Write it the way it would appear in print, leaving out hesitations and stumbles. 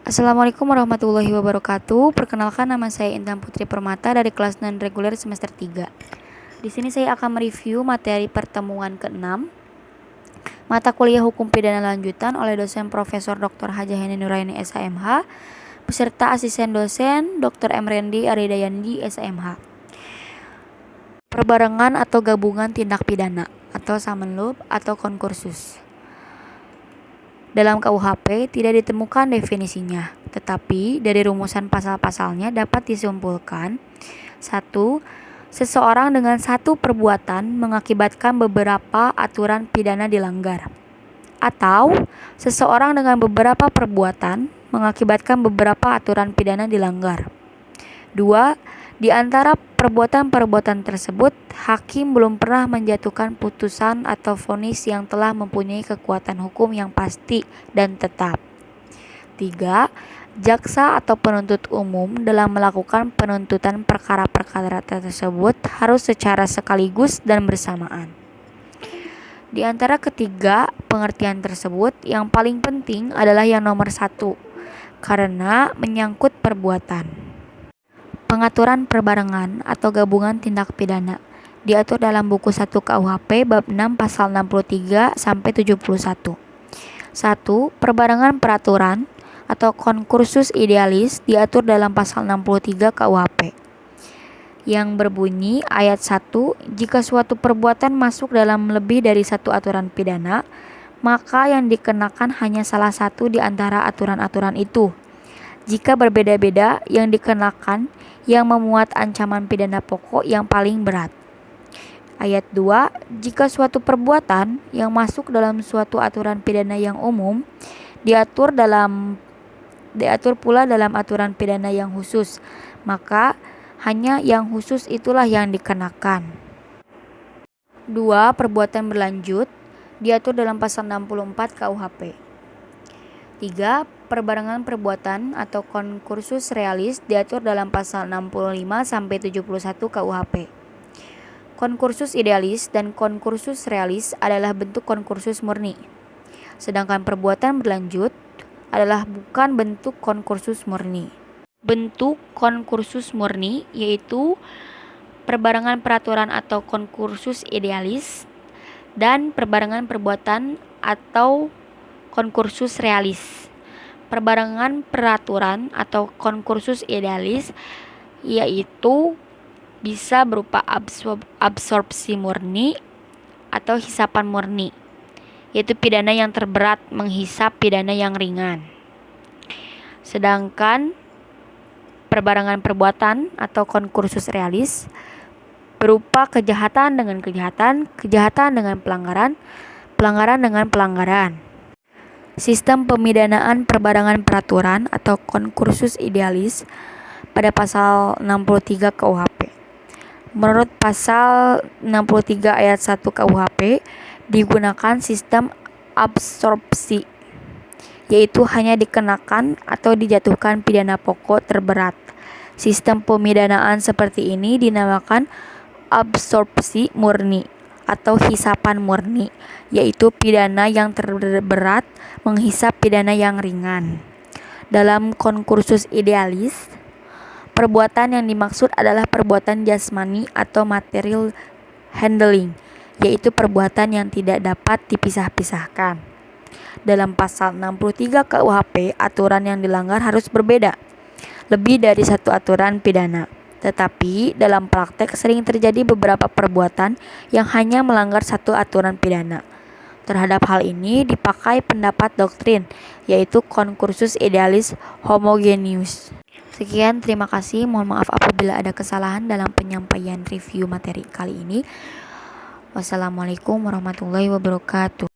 Assalamualaikum warahmatullahi wabarakatuh. Perkenalkan, nama saya Intan Putri Permata dari kelas non-reguler semester 3. Di sini saya akan mereview materi pertemuan ke-6 mata kuliah Hukum Pidana Lanjutan oleh dosen Profesor Dr. Haja Heni Nuraini SHMH beserta asisten dosen Dr. M. Rendi Aridayandi SHMH. Perbarengan atau gabungan tindak pidana atau samenloop atau konkursus. Dalam KUHP tidak ditemukan definisinya, tetapi dari rumusan pasal-pasalnya dapat disimpulkan: 1. Seseorang dengan satu perbuatan mengakibatkan beberapa aturan pidana dilanggar, atau seseorang dengan beberapa perbuatan mengakibatkan beberapa aturan pidana dilanggar. 2. Di antara perbuatan-perbuatan tersebut, hakim belum pernah menjatuhkan putusan atau vonis yang telah mempunyai kekuatan hukum yang pasti dan tetap. 3. Jaksa atau penuntut umum dalam melakukan penuntutan perkara-perkara tersebut harus secara sekaligus dan bersamaan. Di antara ketiga pengertian tersebut, yang paling penting adalah yang nomor 1, karena menyangkut perbuatan. Pengaturan perbarengan atau gabungan tindak pidana diatur dalam buku 1 KUHP bab 6 pasal 63 sampai 71. 1. Perbarengan peraturan atau konkursus idealis diatur dalam pasal 63 KUHP yang berbunyi ayat 1, jika suatu perbuatan masuk dalam lebih dari satu aturan pidana, maka yang dikenakan hanya salah satu di antara aturan-aturan itu. Jika berbeda-beda, yang dikenakan yang memuat ancaman pidana pokok yang paling berat. Ayat 2, jika suatu perbuatan yang masuk dalam suatu aturan pidana yang umum diatur pula dalam aturan pidana yang khusus, maka hanya yang khusus itulah yang dikenakan. 2. Perbuatan berlanjut diatur dalam pasal 64 KUHP. 3. Perbarengan perbuatan atau konkursus realis diatur dalam pasal 65 sampai 71 KUHP. Konkursus idealis dan konkursus realis adalah bentuk konkursus murni, sedangkan perbuatan berlanjut adalah bukan bentuk konkursus murni. Bentuk konkursus murni yaitu perbarengan peraturan atau konkursus idealis dan perbarengan perbuatan atau konkursus realis. Perbarengan peraturan atau konkursus idealis yaitu bisa berupa absorpsi murni atau hisapan murni, yaitu pidana yang terberat menghisap pidana yang ringan. Sedangkan perbarengan perbuatan atau konkursus realis berupa kejahatan dengan kejahatan, kejahatan dengan pelanggaran, pelanggaran dengan pelanggaran. Sistem pemidanaan perbarengan peraturan atau konkursus idealis pada pasal 63 KUHP. Menurut pasal 63 ayat 1 KUHP digunakan sistem absorpsi, yaitu hanya dikenakan atau dijatuhkan pidana pokok terberat. Sistem pemidanaan seperti ini dinamakan absorpsi murni atau hisapan murni, yaitu pidana yang terberat menghisap pidana yang ringan. Dalam konkursus idealis, perbuatan yang dimaksud adalah perbuatan jasmani atau material handling, yaitu perbuatan yang tidak dapat dipisah-pisahkan. Dalam pasal 63 KUHP, aturan yang dilanggar harus berbeda, lebih dari satu aturan pidana. Tetapi dalam praktek sering terjadi beberapa perbuatan yang hanya melanggar satu aturan pidana. Terhadap hal ini dipakai pendapat doktrin, yaitu konkursus idealis homogeneus. Sekian, terima kasih. Mohon maaf apabila ada kesalahan dalam penyampaian review materi kali ini. Wassalamualaikum warahmatullahi wabarakatuh.